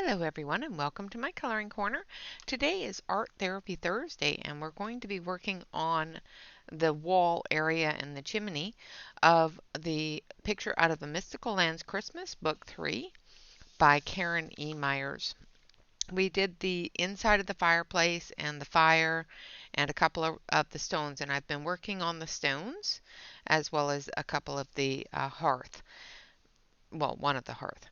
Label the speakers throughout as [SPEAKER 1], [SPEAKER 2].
[SPEAKER 1] Hello everyone and welcome to my coloring corner. Today is Art Therapy Thursday and we're going to be working on the wall area and the chimney of the picture out of the Mystical Lands Christmas Book 3 by Karen E. Myers. We did the inside of the fireplace and the fire and a couple of the stones, and I've been working on the stones as well as a couple of the hearth. Well, one of the hearth.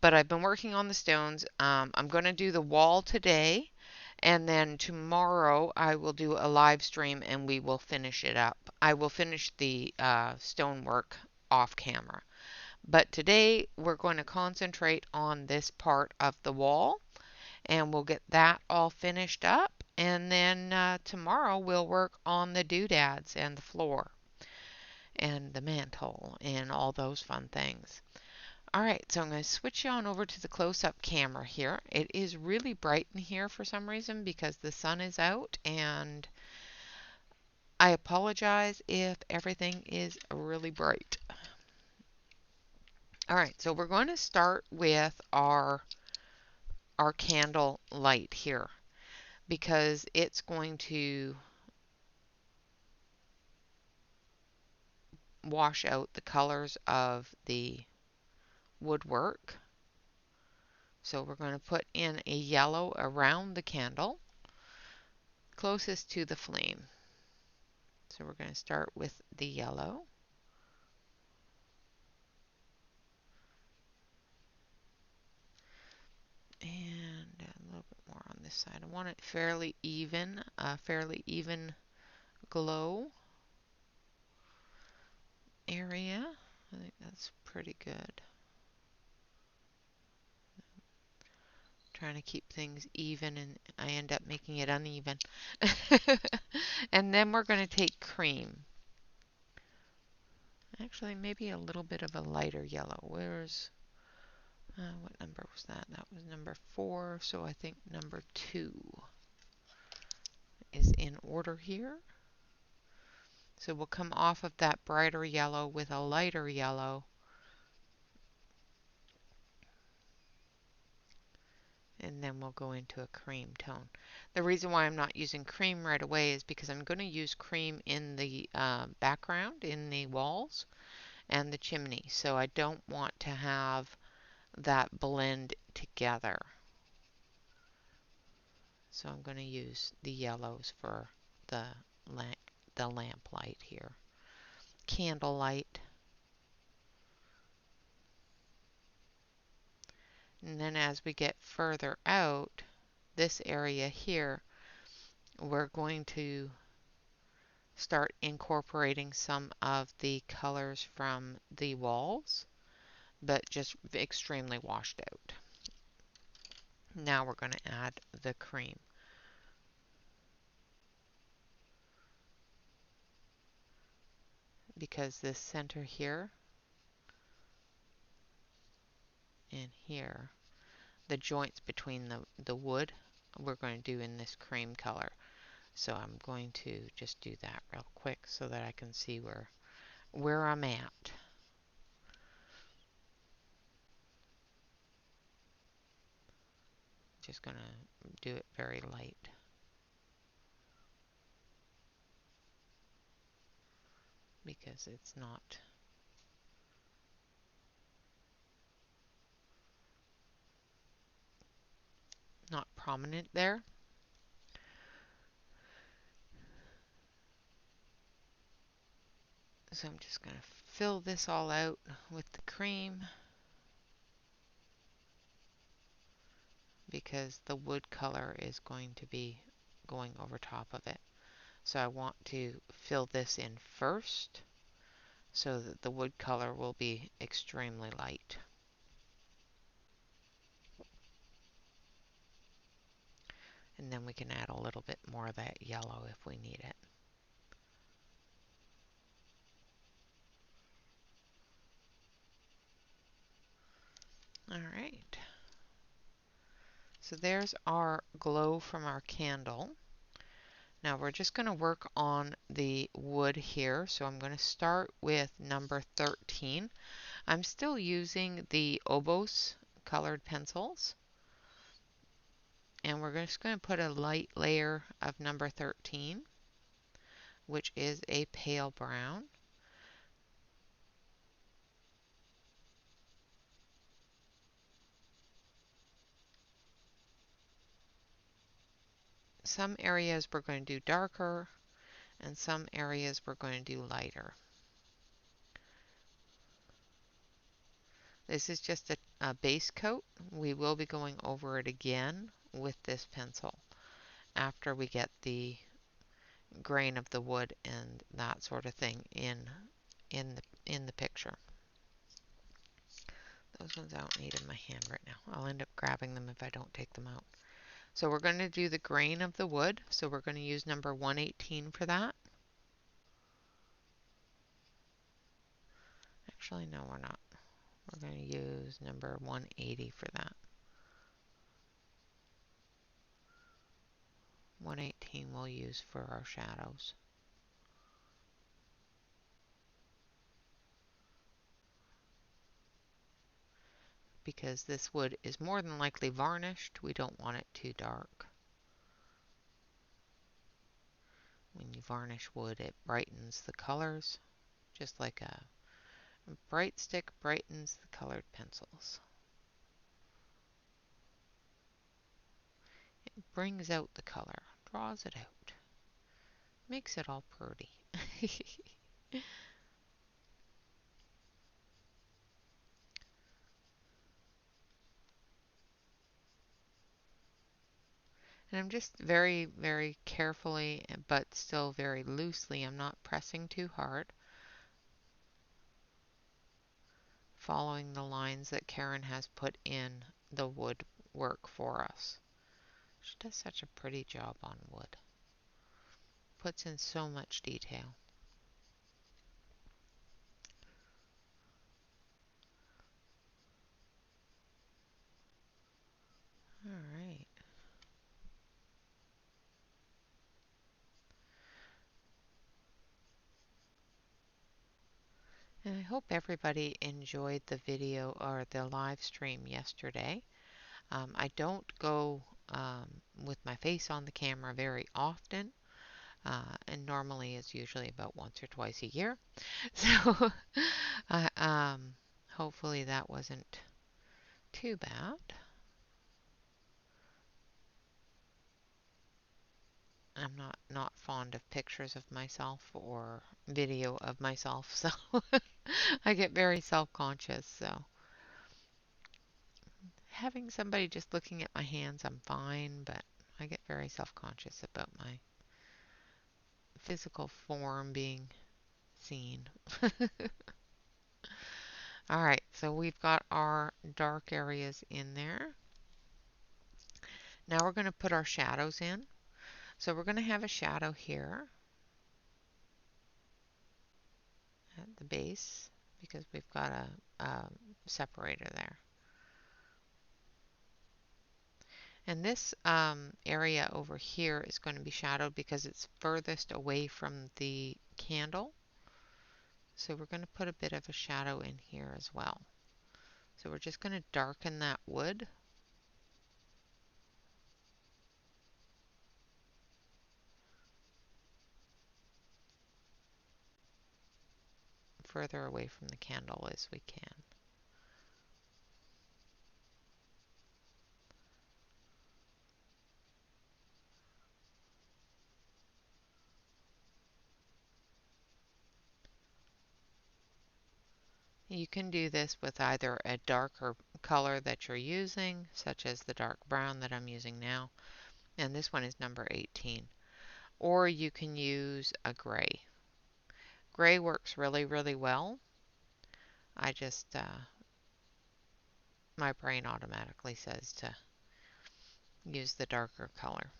[SPEAKER 1] But I've been working on the stones. I'm going to do the wall today, and then tomorrow I will do a live stream and we will finish it up. I will finish the stonework off camera. But today we're going to concentrate on this part of the wall, and we'll get that all finished up. And then tomorrow we'll work on the doodads and the floor and the mantle and all those fun things. Alright, so I'm going to switch you on over to the close-up camera here. It is really bright in here for some reason because the sun is out, and I apologize if everything is really bright. Alright, so we're going to start with our candle light here because it's going to wash out the colors of the woodwork. So we're going to put in a yellow around the candle closest to the flame. So we're going to start with the yellow. And a little bit more on this side. I want it fairly even, a fairly even glow area. I think that's pretty good. Trying to keep things even and I end up making it uneven. And then we're going to take cream. Actually, maybe a little bit of a lighter yellow. Where's, what number was that? That was number 4, so I think number 2 is in order here. So we'll come off of that brighter yellow with a lighter yellow. And then we'll go into a cream tone. The reason why I'm not using cream right away is because I'm going to use cream in the background, in the walls and the chimney. So I don't want to have that blend together. So I'm going to use the yellows for the lamp light here. Candle light. And then as we get further out, this area here, we're going to start incorporating some of the colors from the walls, but just extremely washed out. Now we're going to add the cream. Because this center here and here, the joints between the wood, we're going to do in this cream color. So I'm going to just do that real quick so that I can see where I'm at. Just going to do it very light. Because it's not prominent there. So I'm just going to fill this all out with the cream because the wood color is going to be going over top of it. So I want to fill this in first so that the wood color will be extremely light. And then we can add a little bit more of that yellow if we need it. Alright. So there's our glow from our candle. Now we're just going to work on the wood here. So I'm going to start with number 13. I'm still using the Obos colored pencils. And we're just going to put a light layer of number 13, which is a pale brown. Some areas we're going to do darker, and some areas we're going to do lighter. This is just a base coat. We will be going over it again with this pencil after we get the grain of the wood and that sort of thing in the picture. Those ones I don't need in my hand right now. I'll end up grabbing them if I don't take them out. So we're going to do the grain of the wood. So we're going to use number 118 for that. Actually, no, we're not. We're going to use number 180 for that. 118 we'll use for our shadows. Because this wood is more than likely varnished, we don't want it too dark. When you varnish wood, it brightens the colors, just like a bright stick brightens the colored pencils. It brings out the color, draws it out, makes it all pretty. And I'm just very, very carefully, but still very loosely, I'm not pressing too hard, following the lines that Karen has put in the wood work for us. She does such a pretty job on wood. Puts in so much detail. All right. And I hope everybody enjoyed the video or the live stream yesterday. I don't go with my face on the camera very often, and normally it's usually about once or twice a year. So hopefully that wasn't too bad. I'm not fond of pictures of myself or video of myself, so I get very self-conscious. So having somebody just looking at my hands, I'm fine, but I get very self-conscious about my physical form being seen. All right, so we've got our dark areas in there. Now we're going to put our shadows in. So we're going to have a shadow here at the base because we've got a separator there. And this area over here is going to be shadowed because it's furthest away from the candle. So we're going to put a bit of a shadow in here as well. So we're just going to darken that wood. Further away from the candle as we can. You can do this with either a darker color that you're using, such as the dark brown that I'm using now, and this one is number 18. Or you can use a gray. Gray works really, really well. I just, my brain automatically says to use the darker color.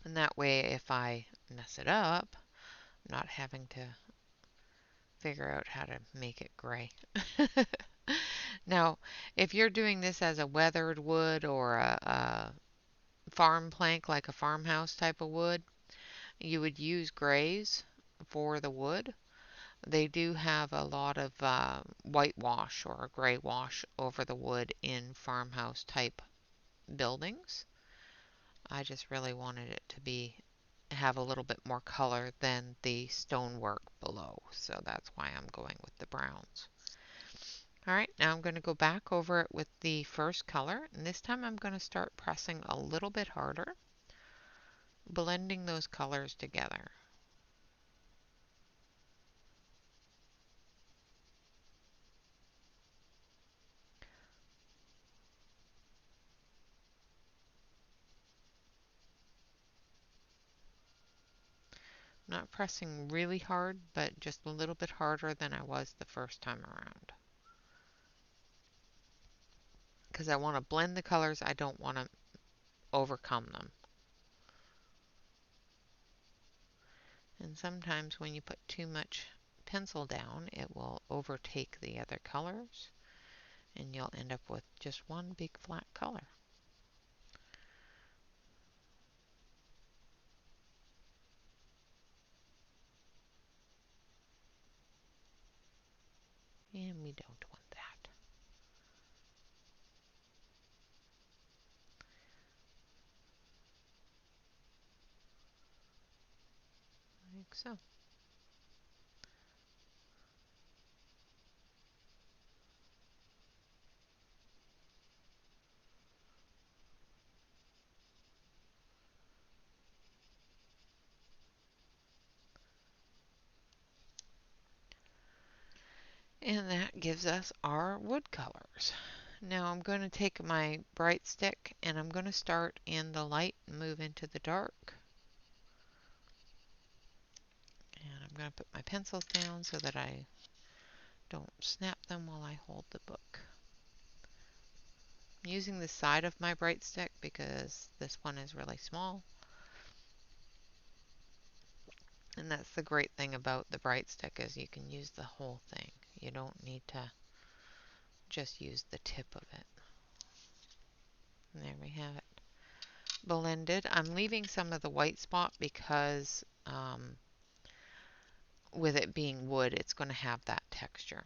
[SPEAKER 1] And that way, if I mess it up, I'm not having to figure out how to make it gray. Now, if you're doing this as a weathered wood or a farm plank, like a farmhouse type of wood, you would use grays for the wood. They do have a lot of whitewash or gray wash over the wood in farmhouse type buildings. I just really wanted it to have a little bit more color than the stonework below, so that's why I'm going with the browns. Alright, now I'm going to go back over it with the first color, and this time I'm going to start pressing a little bit harder, blending those colors together. Not pressing really hard, but just a little bit harder than I was the first time around. Because I want to blend the colors, I don't want to overcome them. And sometimes when you put too much pencil down, it will overtake the other colors, and you'll end up with just one big flat color. And we don't want that. Like so. And that gives us our wood colors. Now I'm going to take my bright stick and I'm going to start in the light and move into the dark. And I'm going to put my pencils down so that I don't snap them while I hold the book. I'm using the side of my bright stick because this one is really small. And that's the great thing about the bright stick is you can use the whole thing. You don't need to just use the tip of it. And there we have it. Blended. I'm leaving some of the white spot because with it being wood, it's going to have that texture.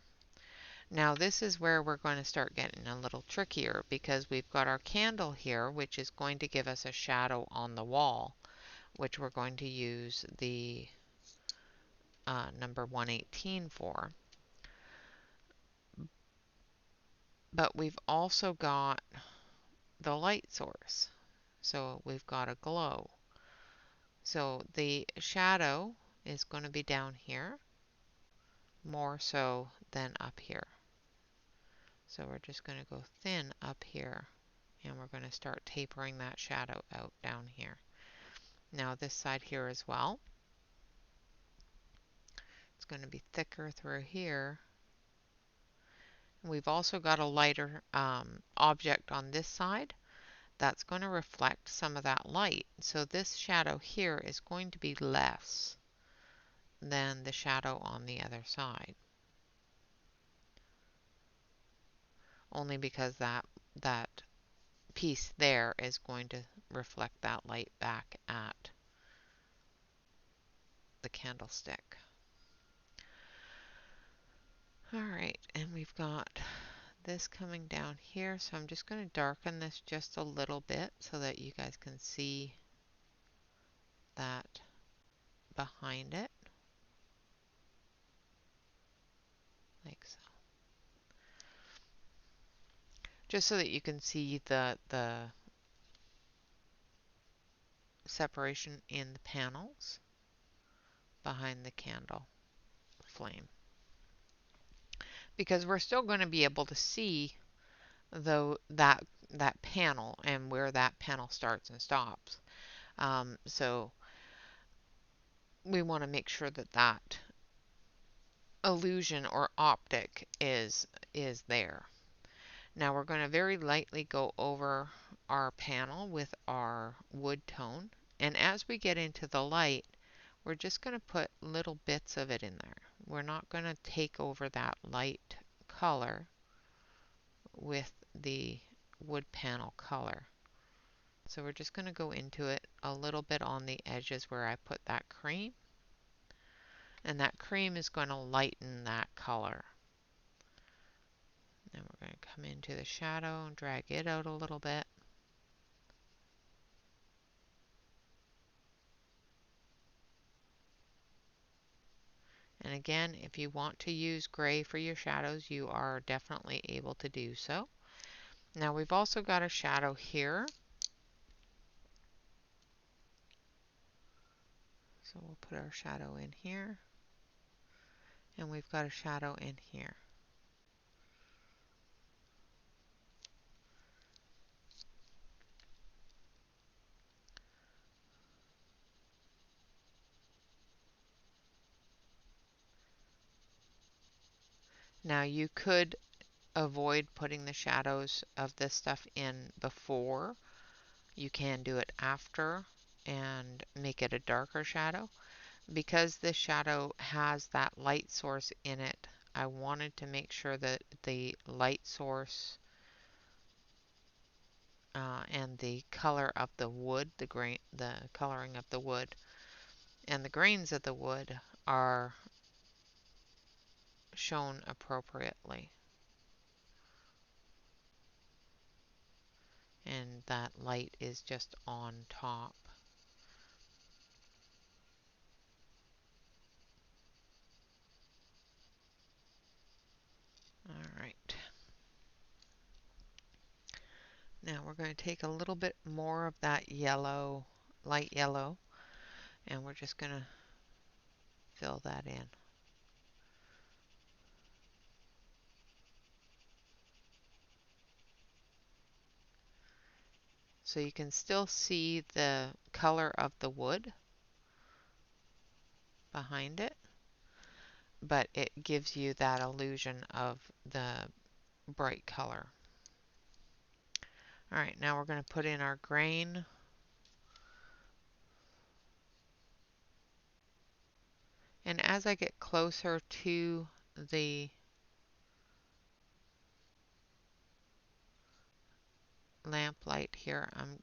[SPEAKER 1] Now this is where we're going to start getting a little trickier because we've got our candle here, which is going to give us a shadow on the wall, which we're going to use the number 118 for. But we've also got the light source. So we've got a glow. So the shadow is going to be down here more so than up here. So we're just going to go thin up here and we're going to start tapering that shadow out down here. Now this side here as well. It's going to be thicker through here. We've also got a lighter object on this side that's going to reflect some of that light. So this shadow here is going to be less than the shadow on the other side. Only because that piece there is going to reflect that light back at the candlestick. Alright, and we've got this coming down here, so I'm just going to darken this just a little bit so that you guys can see that behind it, like so. Just so that you can see the separation in the panels behind the candle flame. Because we're still going to be able to see though that panel and where that panel starts and stops. So we want to make sure that that illusion or optic is there. Now we're going to very lightly go over our panel with our wood tone, and as we get into the light, we're just going to put little bits of it in there. We're not going to take over that light color with the wood panel color. So we're just going to go into it a little bit on the edges where I put that cream. And that cream is going to lighten that color. Then we're going to come into the shadow and drag it out a little bit. And again, if you want to use gray for your shadows, you are definitely able to do so. Now we've also got a shadow here. So we'll put our shadow in here. And we've got a shadow in here. Now you could avoid putting the shadows of this stuff in before. You can do it after and make it a darker shadow. Because this shadow has that light source in it, I wanted to make sure that the light source and the color of the wood, the coloring of the wood, and the grains of the wood are shown appropriately. And that light is just on top. All right. Now we're going to take a little bit more of that yellow, light yellow, and we're just going to fill that in. So you can still see the color of the wood behind it, but it gives you that illusion of the bright color. All right, now we're going to put in our grain. And as I get closer to the lamplight here, I'm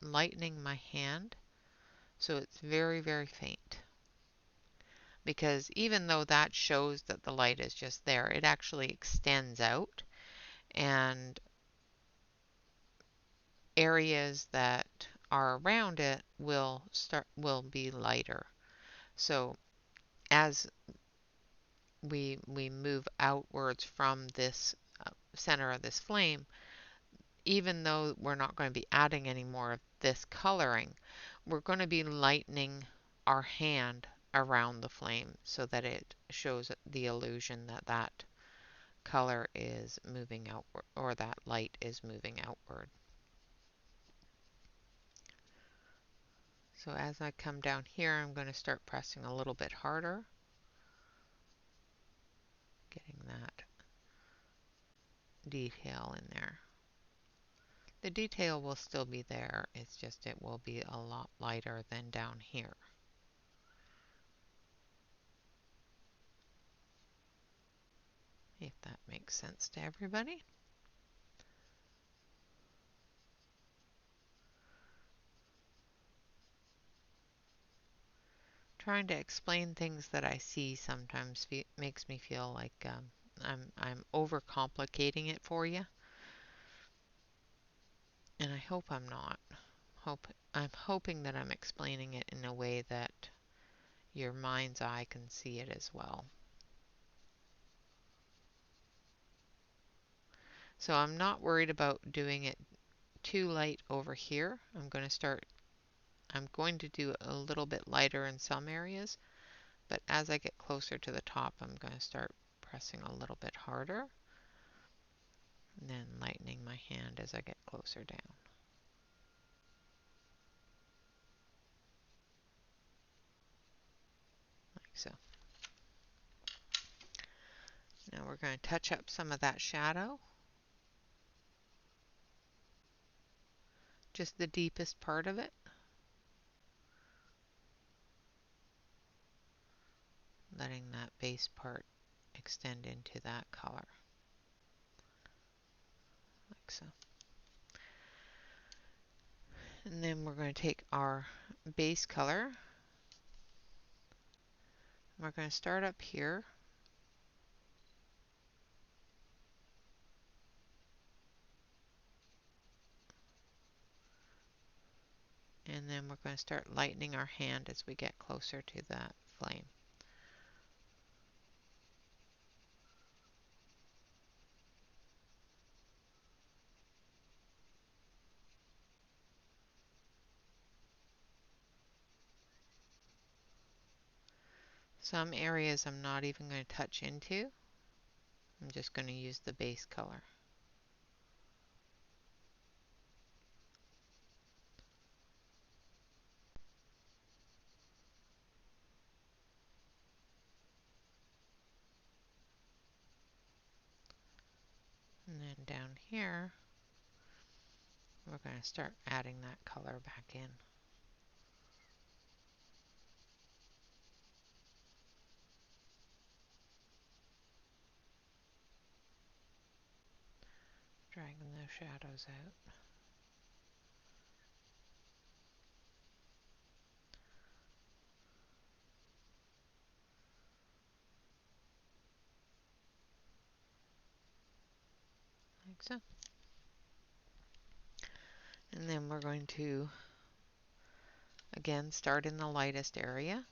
[SPEAKER 1] lightening my hand so it's very, very faint. Because even though that shows that the light is just there, it actually extends out, and areas that are around it will be lighter. So as we move outwards from this center of this flame, even though we're not going to be adding any more of this coloring, we're going to be lightening our hand around the flame so that it shows the illusion that that color is moving outward, or that light is moving outward. So as I come down here, I'm going to start pressing a little bit harder, getting that detail in there. The detail will still be there, it's just it will be a lot lighter than down here. If that makes sense to everybody. Trying to explain things that I see sometimes makes me feel like I'm overcomplicating it for you, and I hope I'm not. I'm hoping that I'm explaining it in a way that your mind's eye can see it as well. So I'm not worried about doing it too light over here. I'm going to do a little bit lighter in some areas, but as I get closer to the top, I'm going to start pressing a little bit harder, and then lightening my hand as I get closer down. Like so. Now we're going to touch up some of that shadow, just the deepest part of it. Letting that base part extend into that color, like so. And then we're going to take our base color. We're going to start up here. And then we're going to start lightening our hand as we get closer to that flame. Some areas I'm not even going to touch into. I'm just going to use the base color. And then down here, we're going to start adding that color back in. Dragging those shadows out. Like so. And then we're going to, again, start in the lightest area.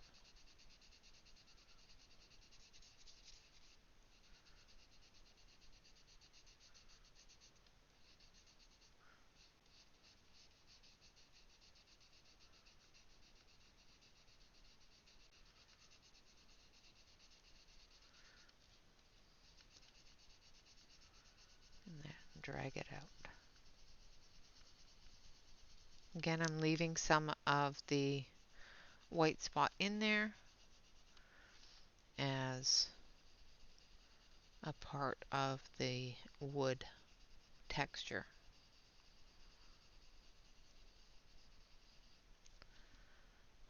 [SPEAKER 1] And then drag it out. Again, I'm leaving some of the white spot in there as a part of the wood texture.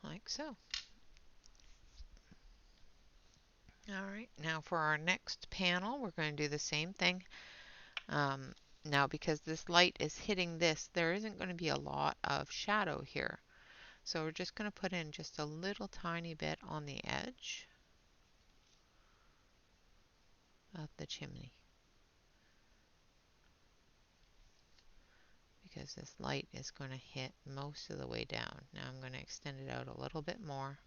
[SPEAKER 1] Like so. Alright, now for our next panel, we're going to do the same thing. Now because this light is hitting this, there isn't going to be a lot of shadow here. So we're just going to put in just a little tiny bit on the edge of the chimney. Because this light is going to hit most of the way down. Now I'm going to extend it out a little bit more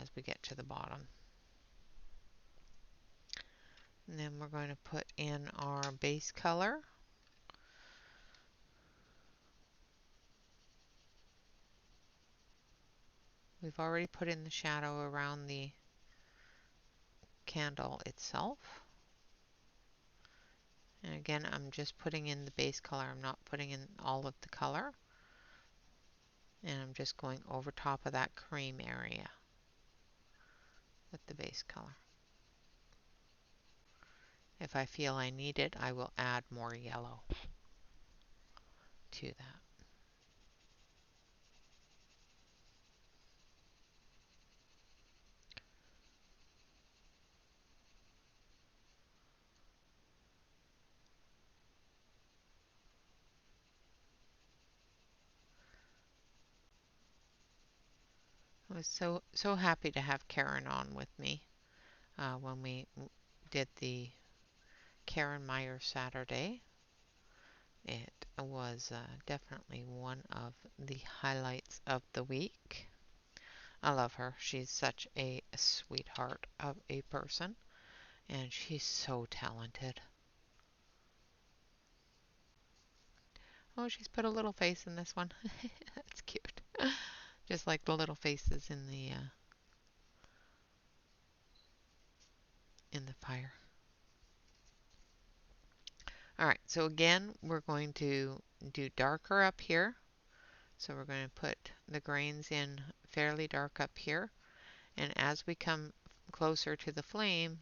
[SPEAKER 1] as we get to the bottom. And then we're going to put in our base color. We've already put in the shadow around the candle itself. And again, I'm just putting in the base color. I'm not putting in all of the color. And I'm just going over top of that cream area with the base color. If I feel I need it, I will add more yellow to that. I was so happy to have Karen on with me when we did the Karen Meyer Saturday. It was definitely one of the highlights of the week. I love her. She's such a sweetheart of a person, and she's so talented. Oh, she's put a little face in this one. That's cute. Just like the little faces in the fire. Alright, so again, we're going to do darker up here. So we're going to put the grains in fairly dark up here. And as we come closer to the flame,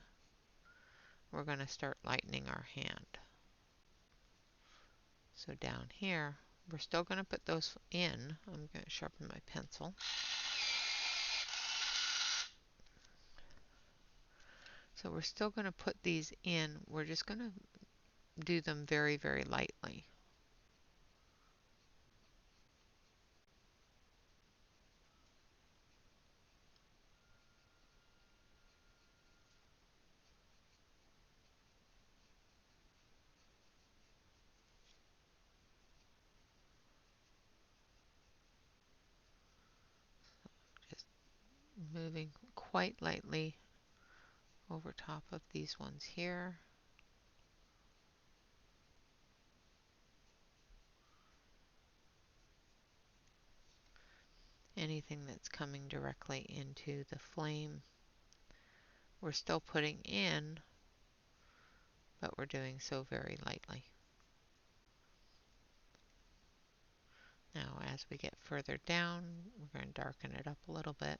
[SPEAKER 1] we're going to start lightening our hand. So down here, we're still going to put those in. I'm going to sharpen my pencil. So we're still going to put these in. We're just going to do them very, very lightly. Just moving quite lightly over top of these ones here. Anything that's coming directly into the flame we're still putting in, but we're doing so very lightly. Now, as we get further down, we're going to darken it up a little bit.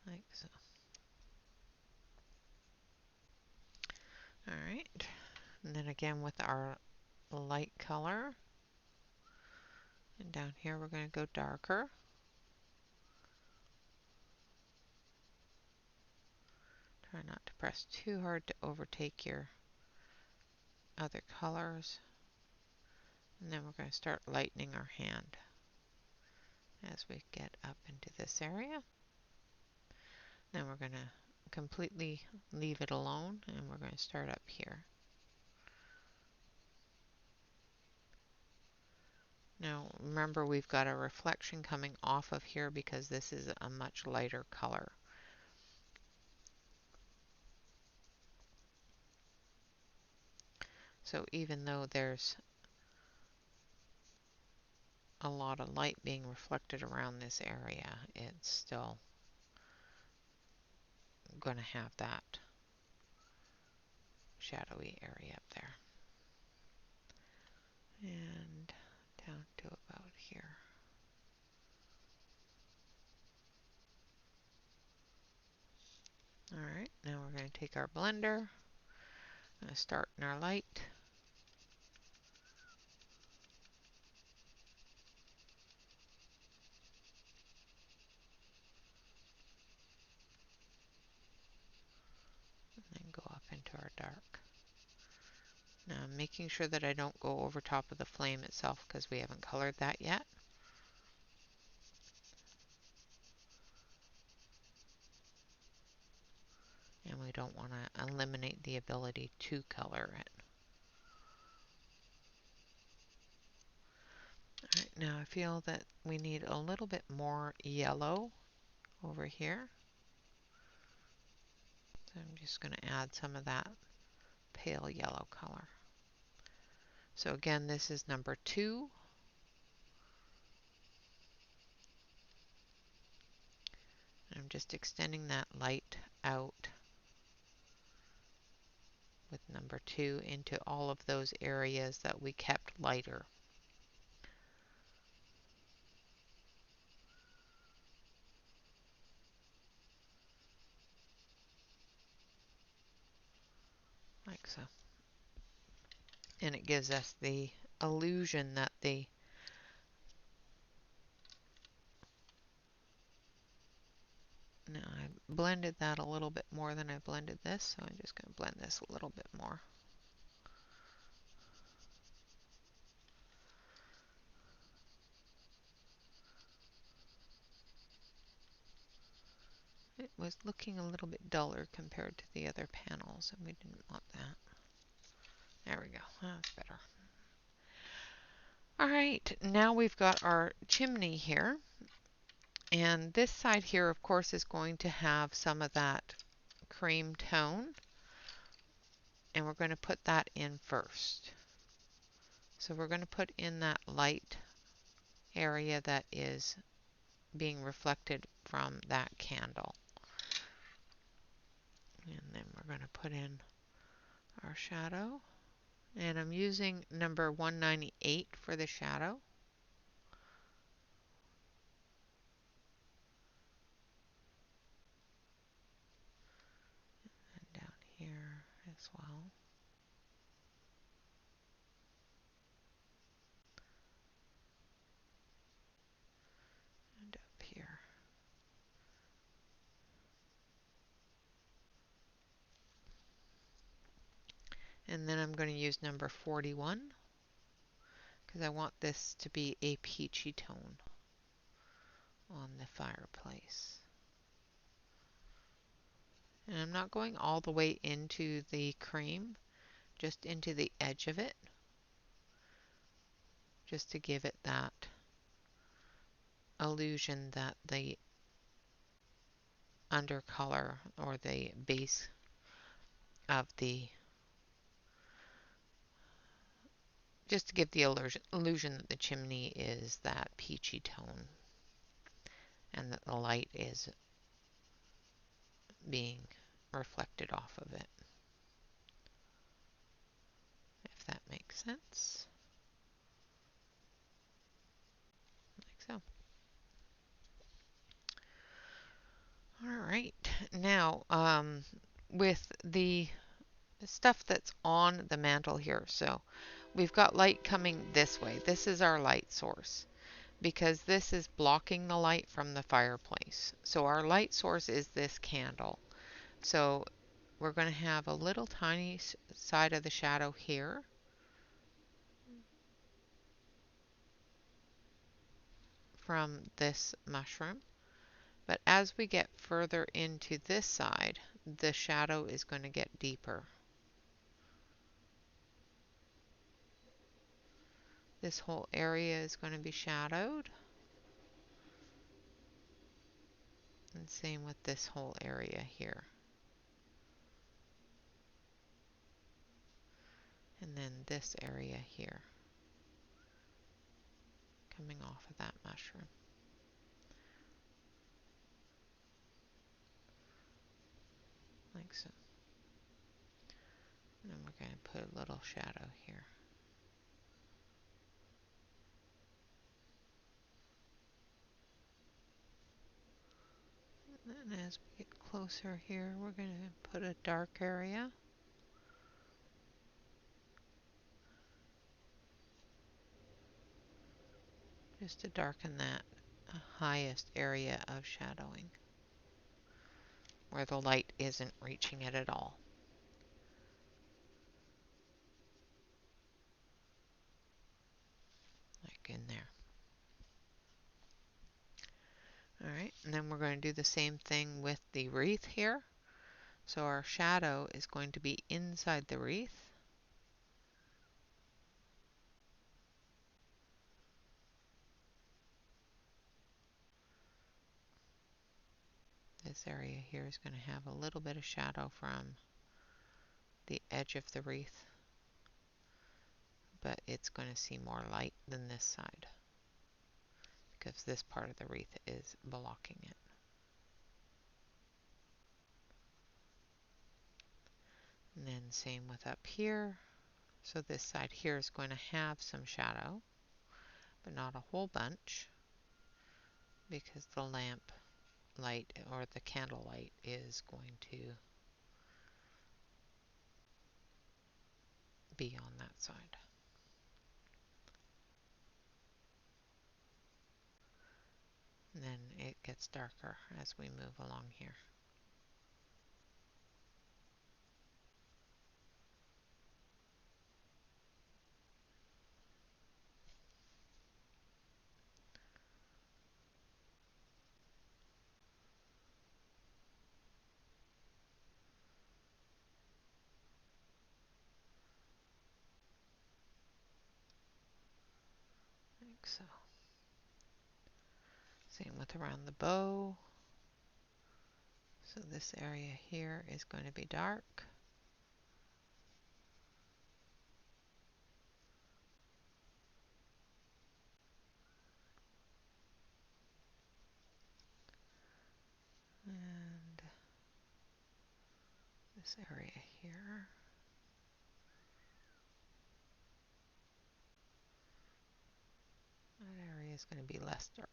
[SPEAKER 1] Like so. All right. And then again with our light color. And down here, we're going to go darker. Try not to press too hard to overtake your other colors. And then we're going to start lightening our hand as we get up into this area. Then we're going to completely leave it alone, and we're going to start up here. Now remember, we've got a reflection coming off of here because this is a much lighter color. So even though there's a lot of light being reflected around this area, it's still going to have that shadowy area up there. And down to about here. Alright, now we're going to take our blender, start in our light, and then go up into our dark. Now I'm making sure that I don't go over top of the flame itself because we haven't colored that yet. And we don't want to eliminate the ability to color it. Alright, now I feel that we need a little bit more yellow over here. So I'm just going to add some of that pale yellow color. So again, this is number 2. I'm just extending that light out with number 2 into all of those areas that we kept lighter. Like so. And it gives us the illusion that now I blended that a little bit more than I blended this, so I'm just going to blend this a little bit more. It was looking a little bit duller compared to the other panels, and we didn't want that. There we go. That's better. Alright, now we've got our chimney here. And this side here, of course, is going to have some of that cream tone. And we're going to put that in first. So we're going to put in that light area that is being reflected from that candle. And then we're going to put in our shadow. And I'm using number 198 for the shadow. And down here as well. And up here. And then I'm going to use number 41 because I want this to be a peachy tone on the fireplace. And I'm not going all the way into the cream, just into the edge of it, just to give it that illusion that the undercolor or the base of the, just to give the illusion that the chimney is that peachy tone and that the light is being reflected off of it, if that makes sense, like so. All right, now with the stuff that's on the mantle here, so we've got light coming this way. This is our light source because this is blocking the light from the fireplace. So our light source is this candle. So we're going to have a little tiny side of the shadow here. From this mushroom. But as we get further into this side, the shadow is going to get deeper. This whole area is going to be shadowed. And same with this whole area here. And then this area here, coming off of that mushroom. Like so. And then we're going to put a little shadow here. And then as we get closer here, we're going to put a dark area. Just to darken that highest area of shadowing, where the light isn't reaching it at all. Like in there. Alright, and then we're going to do the same thing with the wreath here. So our shadow is going to be inside the wreath. This area here is going to have a little bit of shadow from the edge of the wreath, but it's going to see more light than this side because this part of the wreath is blocking it. And then same with up here. So this side here is going to have some shadow, but not a whole bunch because the lamp light or the candle light is going to be on that side. And then it gets darker as we move along here. Like so. Same with around the bow. So this area here is going to be dark. And this area here. That area is going to be less dark.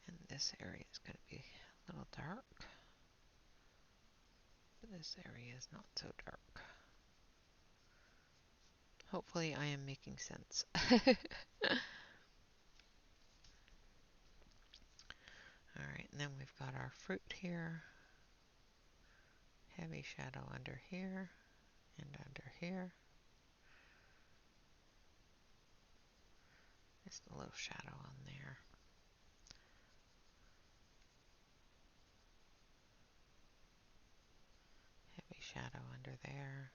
[SPEAKER 1] And this area is going to be a little dark. But this area is not so dark. Hopefully I am making sense. Alright, and then we've got our fruit here. Heavy shadow under here and under here. Just a little shadow on there. Heavy shadow under there.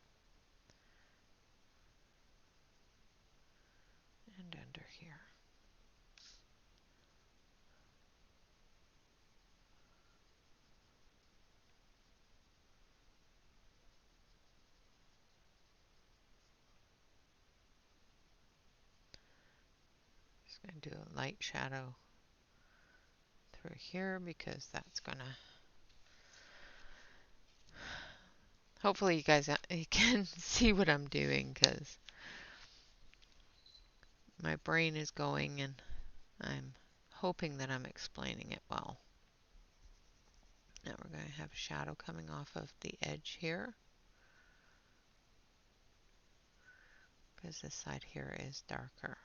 [SPEAKER 1] And under here. Just going to do a light shadow through here because that's gonna, hopefully you guys can see what I'm doing because my brain is going and I'm hoping that I'm explaining it well. Now we're going to have a shadow coming off of the edge here because this side here is darker.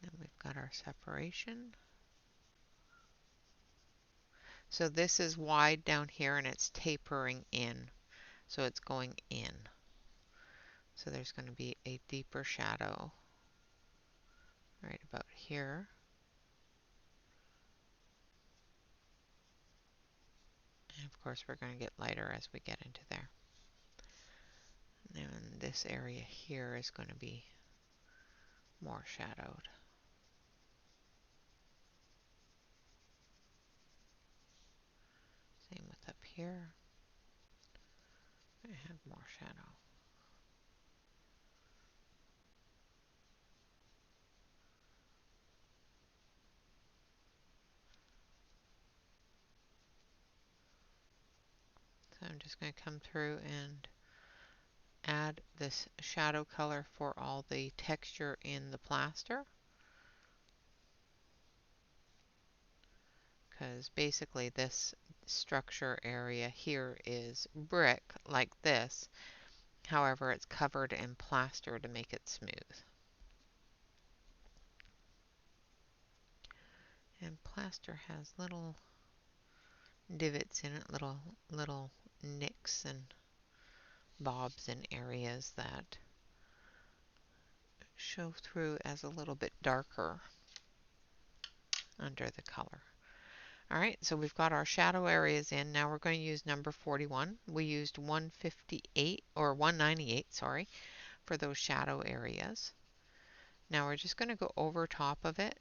[SPEAKER 1] Then we've got our separation. So this is wide down here and it's tapering in. So it's going in. So there's going to be a deeper shadow right about here. And of course we're going to get lighter as we get into there. And this area here is going to be more shadowed. Same with up here. I have more shadow. So I'm just going to come through and add this shadow color for all the texture in the plaster. Because basically this structure area here is brick like this. However, it's covered in plaster to make it smooth. And plaster has little divots in it, little nicks and bobs in areas that show through as a little bit darker under the color. Alright, so we've got our shadow areas in. Now we're going to use number 41. We used 158 or 198, sorry, for those shadow areas. Now we're just going to go over top of it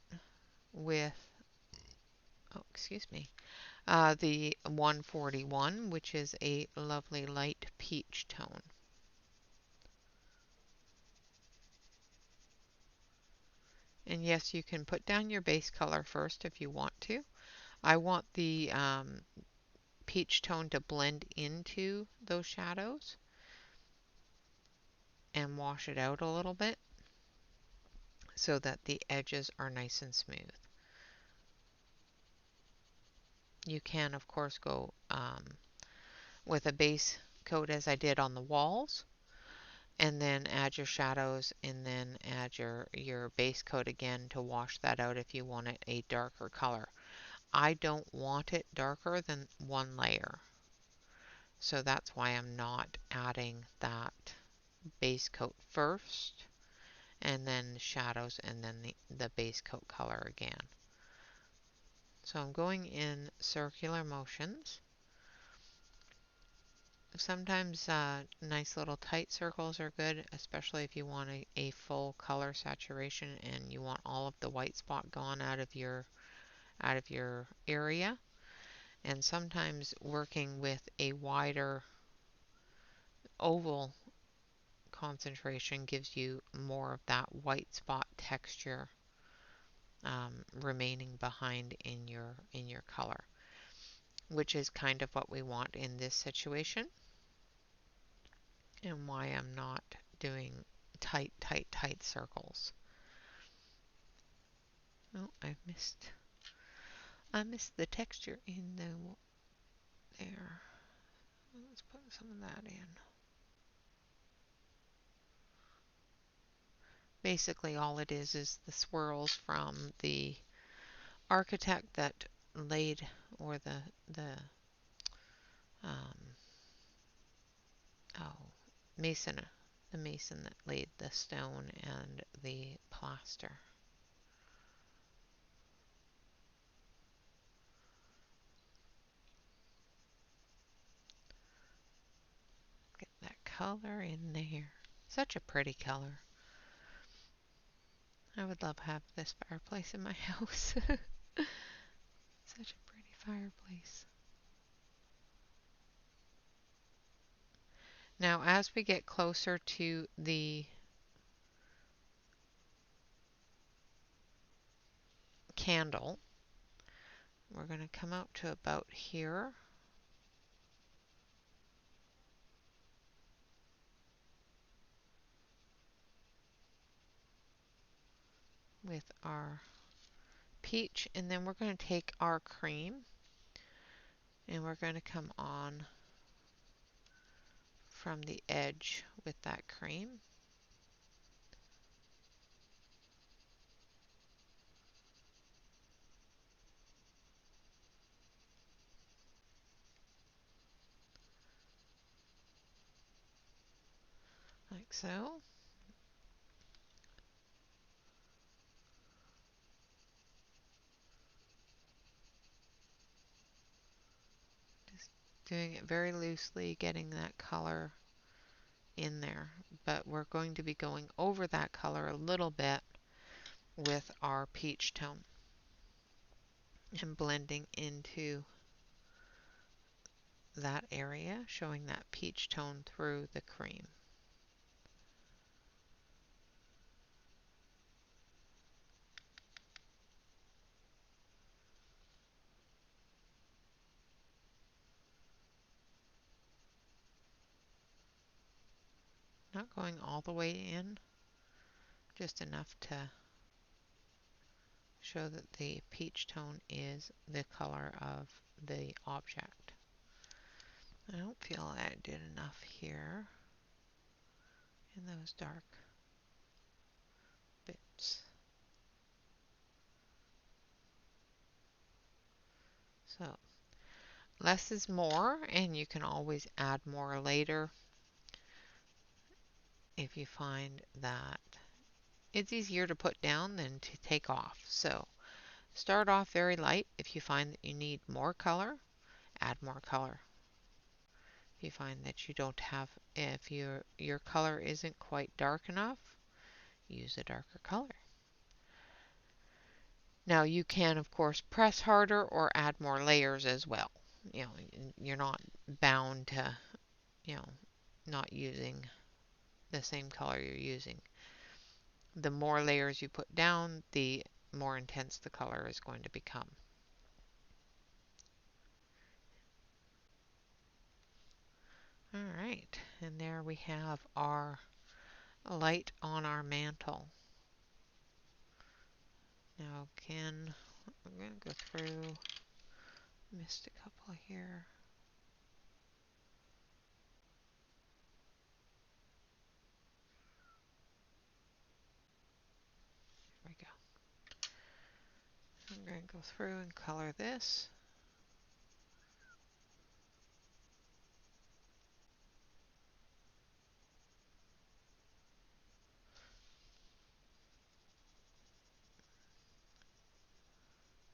[SPEAKER 1] with, oh, excuse me, the 141, which is a lovely light peach tone. And yes, you can put down your base color first if you want to. I want the peach tone to blend into those shadows and wash it out a little bit so that the edges are nice and smooth. You can, of course, go with a base coat as I did on the walls, and then add your shadows, and then add your base coat again to wash that out if you want it a darker color. I don't want it darker than one layer, so that's why I'm not adding that base coat first, and then the shadows, and then the base coat color again. So I'm going in circular motions. Sometimes nice little tight circles are good, especially if you want a full color saturation and you want all of the white spot gone out of your area. And sometimes working with a wider oval concentration gives you more of that white spot texture remaining behind in your color, which is kind of what we want in this situation, and why I'm not doing tight circles. Oh, I missed the texture in there. Let's put some of that in. Basically, all it is the swirls from the architect that laid, or the um, oh, mason, the mason that laid the stone and the plaster. Get that color in there. Such a pretty color. I would love to have this fireplace in my house. Such a pretty fireplace. Now, as we get closer to the candle. We're going to come out to about here. With our peach, and then we're going to take our cream and we're going to come on from the edge with that cream. Like so. Just doing it very loosely, getting that color in there, but we're going to be going over that color a little bit with our peach tone and blending into that area, showing that peach tone through the cream. Not going all the way in, just enough to show that the peach tone is the color of the object. I don't feel I did enough here in those dark bits. So less is more, and you can always add more later if you find that it's easier to put down than to take off. So start off very light. If you find that you need more color, add more color. If you find that you don't have, if your color isn't quite dark enough, use a darker color. Now you can of course press harder or add more layers as well. You know, you're not bound to, you know, not using the same color you're using. The more layers you put down, the more intense the color is going to become. Alright, and there we have our light on our mantle. Now again, I'm going to go through, missed a couple here. There we go. I'm going to go through and color this.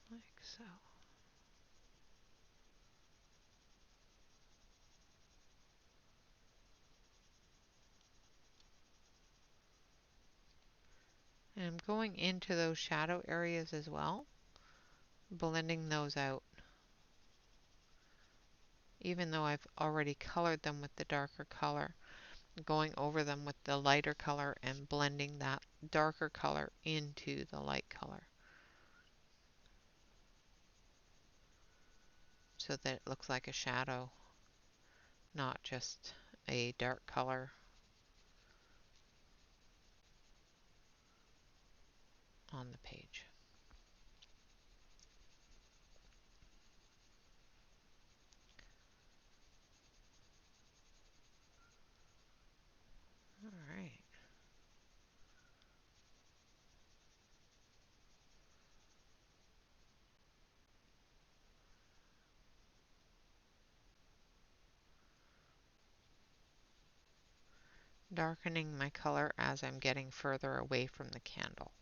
[SPEAKER 1] Like so. And I'm going into those shadow areas as well, blending those out. Even though I've already colored them with the darker color, going over them with the lighter color and blending that darker color into the light color, so that it looks like a shadow, not just a dark color on the page. Alright. Darkening my color as I'm getting further away from the candle.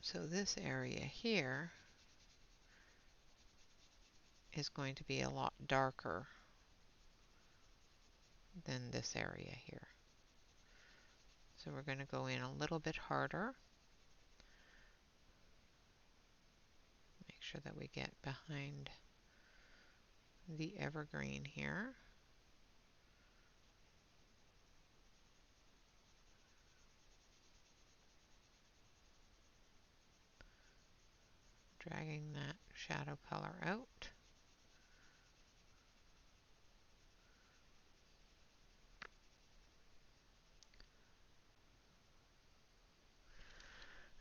[SPEAKER 1] So this area here is going to be a lot darker than this area here. So we're going to go in a little bit harder. Make sure that we get behind the evergreen here. Dragging that shadow color out.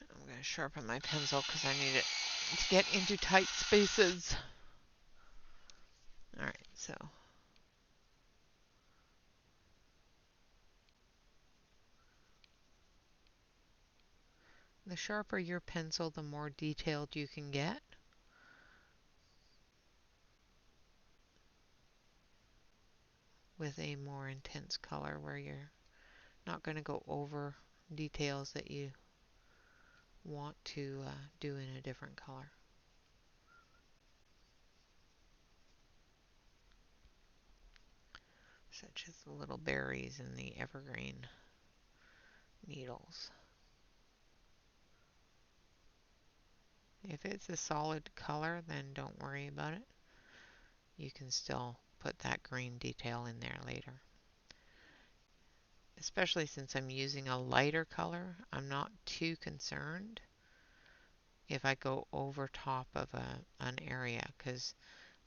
[SPEAKER 1] I'm going to sharpen my pencil because I need it to get into tight spaces. Alright, so the sharper your pencil, the more detailed you can get. With a more intense color where you're not going to go over details that you want to do in a different color. Such as the little berries and the evergreen needles. If it's a solid color, then don't worry about it. You can still put that green detail in there later. Especially since I'm using a lighter color, I'm not too concerned if I go over top of an area, because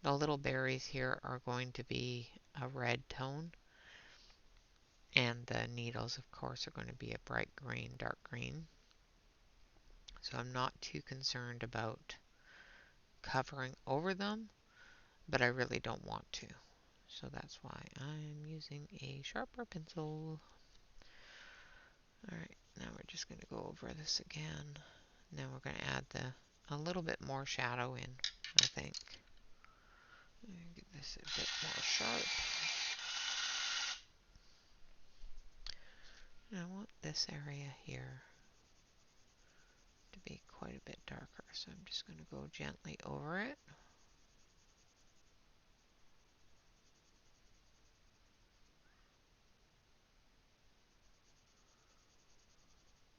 [SPEAKER 1] the little berries here are going to be a red tone, and the needles, of course, are going to be a bright green, dark green. So I'm not too concerned about covering over them, but I really don't want to. So that's why I'm using a sharper pencil. Alright, now we're just going to go over this again. Now we're going to add a little bit more shadow in, I think. Get this a bit more sharp. And I want this area here to be quite a bit darker, so I'm just going to go gently over it.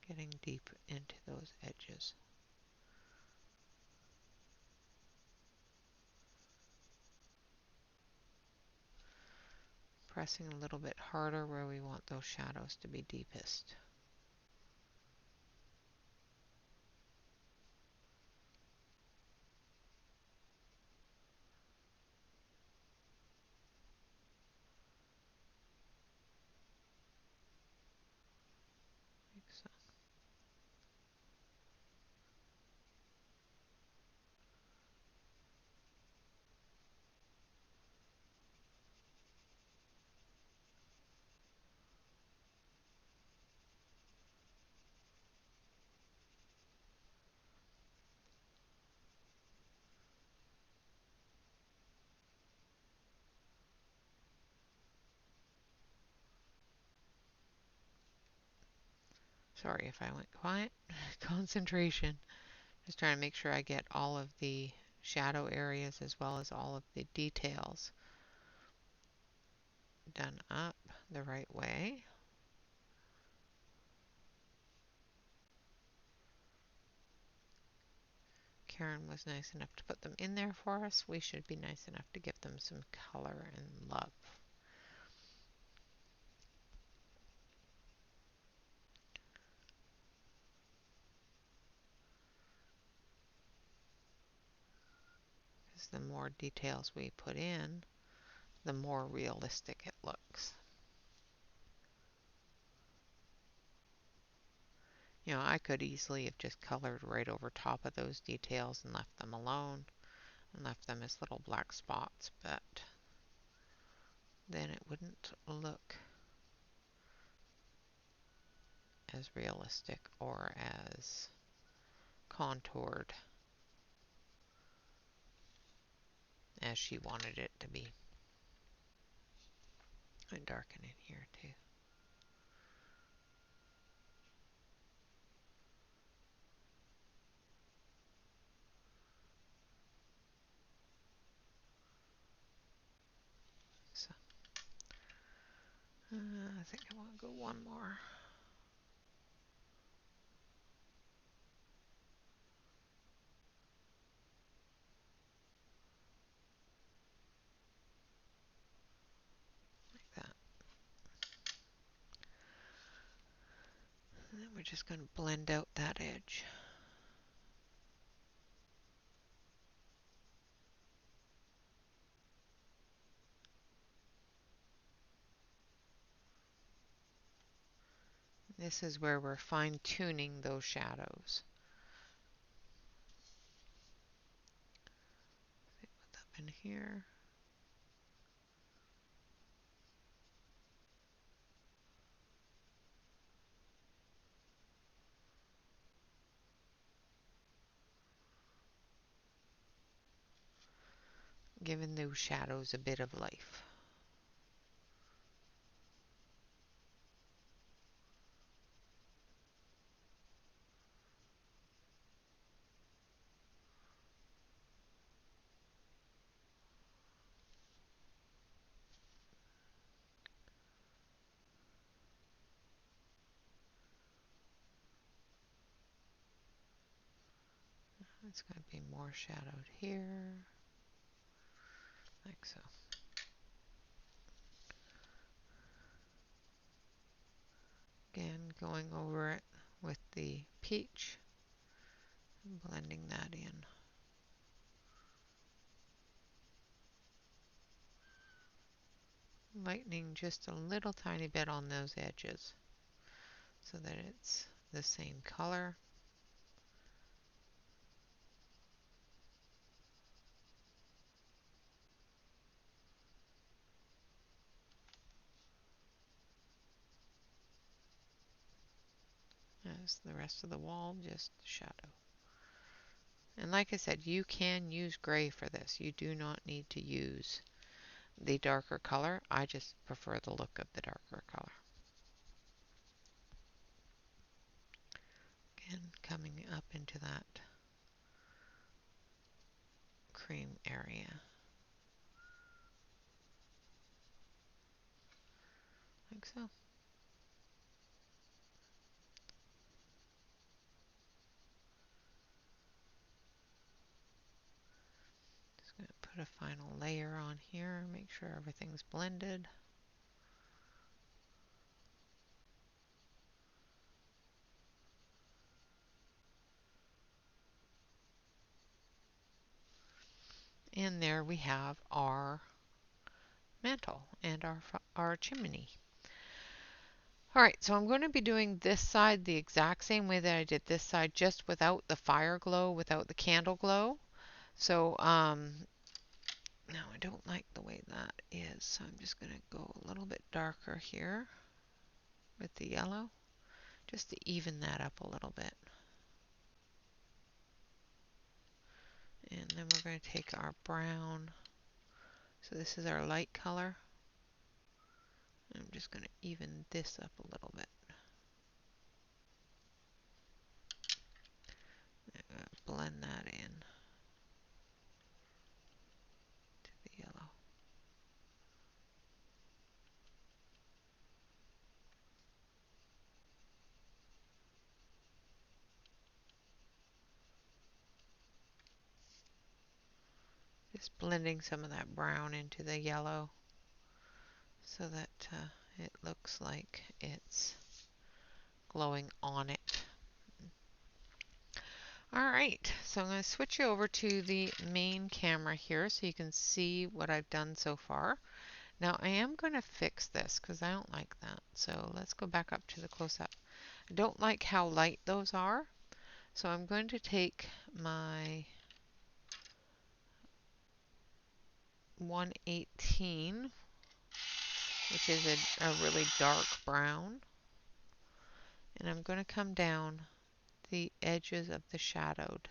[SPEAKER 1] Getting deep into those edges. Pressing a little bit harder where we want those shadows to be deepest. Like so. Sorry if I went quiet. Concentration. Just trying to make sure I get all of the shadow areas as well as all of the details done up the right way. Karen was nice enough to put them in there for us. We should be nice enough to give them some color and love. Because the more details we put in, the more realistic it looks. You know, I could easily have just colored right over top of those details and left them alone and left them as little black spots, but then it wouldn't look as realistic or as contoured as she wanted it to be. And darken it here too. So, I think I want to go one more. we're just going to blend out that edge. This is where we're fine-tuning those shadows. Put that in here. Giving those shadows a bit of life. It's going to be more shadowed here, like so. Again, going over it with the peach and blending that in. Lightening just a little tiny bit on those edges so that it's the same color. As the rest of the wall, just shadow. And like I said, you can use gray for this. You do not need to use the darker color. I just prefer the look of the darker color. Again, coming up into that cream area. Like so. Just going to put a final layer on here, make sure everything's blended. And there we have our mantle and our chimney. Alright, so I'm going to be doing this side the exact same way that I did this side, just without the fire glow, without the candle glow. So, now I don't like the way that is, so I'm just going to go a little bit darker here with the yellow, just to even that up a little bit. And then we're going to take our brown, so this is our light color. I'm just going to even this up a little bit. Blend that in to the yellow. Just blending some of that brown into the yellow so that it looks like it's glowing on it. Alright, so I'm going to switch you over to the main camera here so you can see what I've done so far. Now I am going to fix this because I don't like that. So let's go back up to the close-up. I don't like how light those are. So I'm going to take my 118, which is a really dark brown, and I'm going to come down the edges of the shadowed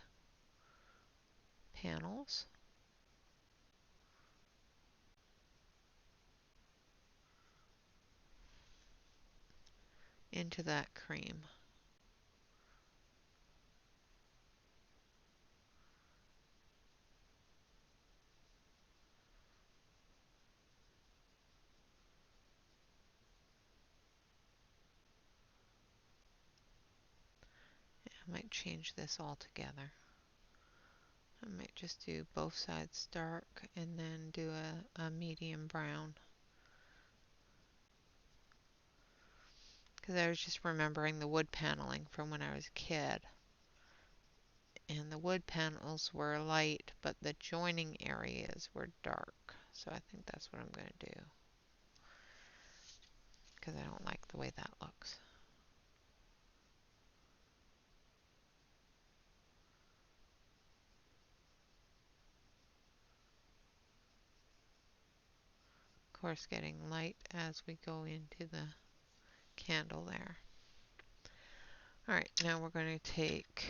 [SPEAKER 1] panels into that cream. I might change this altogether. I might just do both sides dark and then do a medium brown. because I was just remembering the wood paneling from when I was a kid. And the wood panels were light, but the joining areas were dark. So I think that's what I'm going to do, because I don't like the way that looks. Of course, getting light as we go into the candle there. Alright, now we're going to take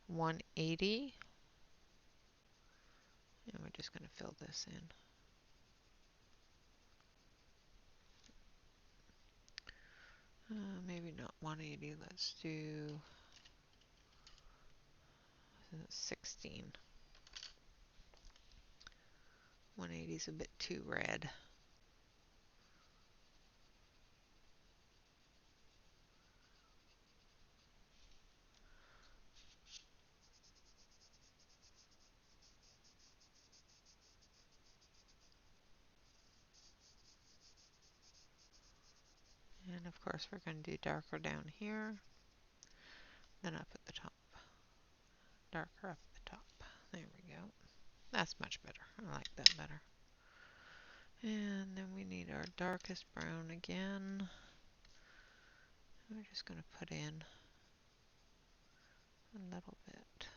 [SPEAKER 1] 180 and we're just going to fill this in. Maybe not 180, let's do 16. 180 is a bit too red. And of course we're going to do darker down here, then up at the top. Darker up at the top. There we go. That's much better. I like that better. And then we need our darkest brown again. We're just going to put in a little bit.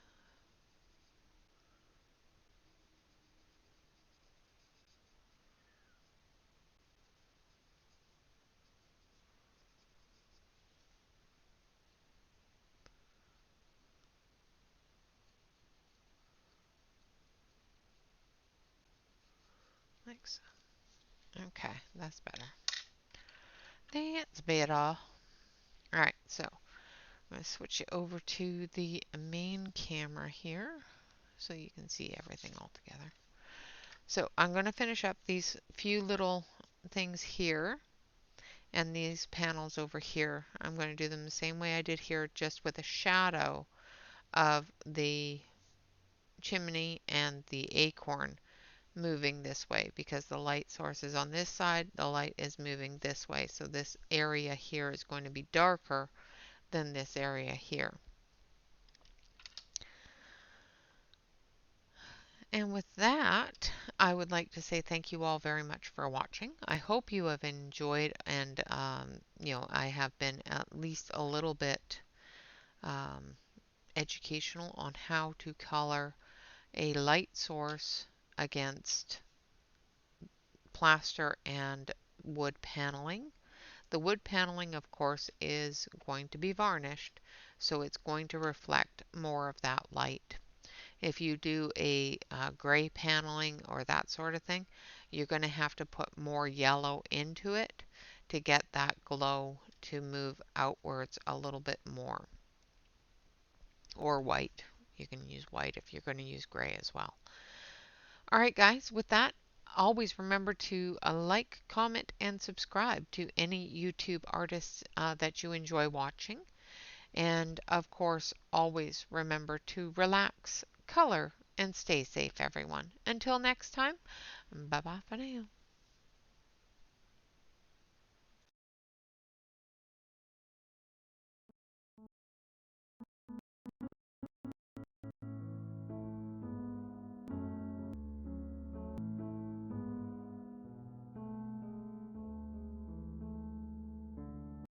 [SPEAKER 1] Like so. Okay, that's better. That's better. Alright, so I'm going to switch it over to the main camera here so you can see everything all together. So I'm going to finish up these few little things here and these panels over here. I'm going to do them the same way I did here, just with a shadow of the chimney and the acorn moving this way, because the light source is on this side, the light is moving this way. So this area here is going to be darker than this area here. And with that, I would like to say thank you all very much for watching. I hope you have enjoyed, and I have been at least a little bit educational on how to color a light source against plaster and wood paneling. The wood paneling, of course, is going to be varnished, so it's going to reflect more of that light. If you do a gray paneling or that sort of thing, you're going to have to put more yellow into it to get that glow to move outwards a little bit more. Or white. You can use white if you're going to use gray as well. Alright guys, with that, always remember to like, comment, and subscribe to any YouTube artists that you enjoy watching. And of course, always remember to relax, color, and stay safe, everyone. Until next time, bye-bye for now.